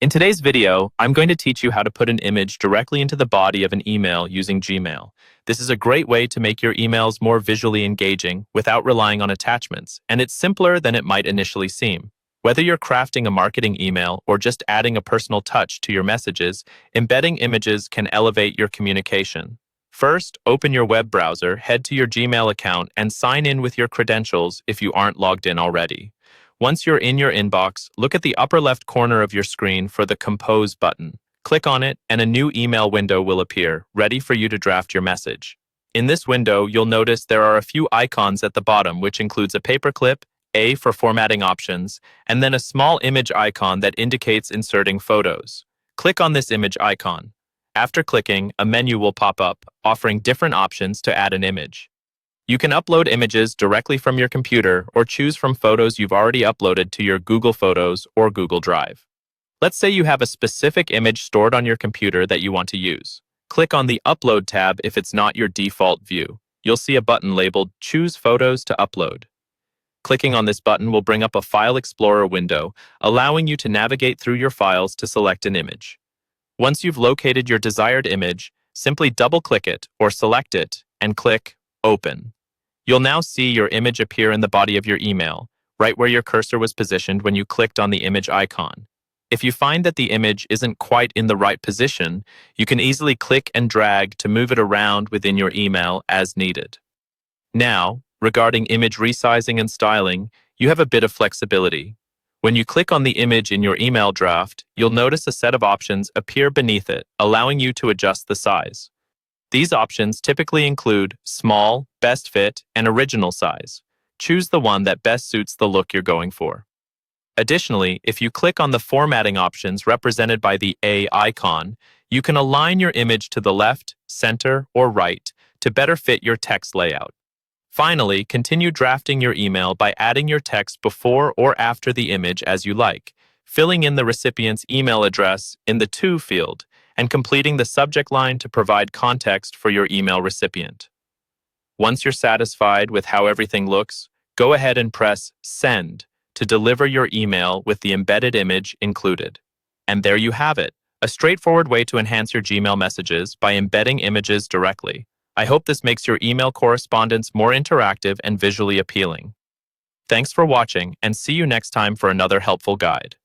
In today's video, I'm going to teach you how to put an image directly into the body of an email using Gmail. This is a great way to make your emails more visually engaging without relying on attachments, and it's simpler than it might initially seem. Whether you're crafting a marketing email or just adding a personal touch to your messages, embedding images can elevate your communication. First, open your web browser, head to your Gmail account, and sign in with your credentials if you aren't logged in already. Once you're in your inbox, look at the upper left corner of your screen for the Compose button. Click on it, and a new email window will appear, ready for you to draft your message. In this window, you'll notice there are a few icons at the bottom, which includes a paperclip, A for formatting options, and then a small image icon that indicates inserting photos. Click on this image icon. After clicking, a menu will pop up, offering different options to add an image. You can upload images directly from your computer or choose from photos you've already uploaded to your Google Photos or Google Drive. Let's say you have a specific image stored on your computer that you want to use. Click on the Upload tab if it's not your default view. You'll see a button labeled Choose Photos to Upload. Clicking on this button will bring up a File Explorer window, allowing you to navigate through your files to select an image. Once you've located your desired image, simply double-click it or select it and click Open. You'll now see your image appear in the body of your email, right where your cursor was positioned when you clicked on the image icon. If you find that the image isn't quite in the right position, you can easily click and drag to move it around within your email as needed. Now, regarding image resizing and styling, you have a bit of flexibility. When you click on the image in your email draft, you'll notice a set of options appear beneath it, allowing you to adjust the size. These options typically include small, best fit, and original size. Choose the one that best suits the look you're going for. Additionally, if you click on the formatting options represented by the A icon, you can align your image to the left, center, or right to better fit your text layout. Finally, continue drafting your email by adding your text before or after the image as you like, filling in the recipient's email address in the To field, and completing the subject line to provide context for your email recipient. Once you're satisfied with how everything looks, go ahead and press Send to deliver your email with the embedded image included. And there you have it, a straightforward way to enhance your Gmail messages by embedding images directly. I hope this makes your email correspondence more interactive and visually appealing. Thanks for watching, and see you next time for another helpful guide.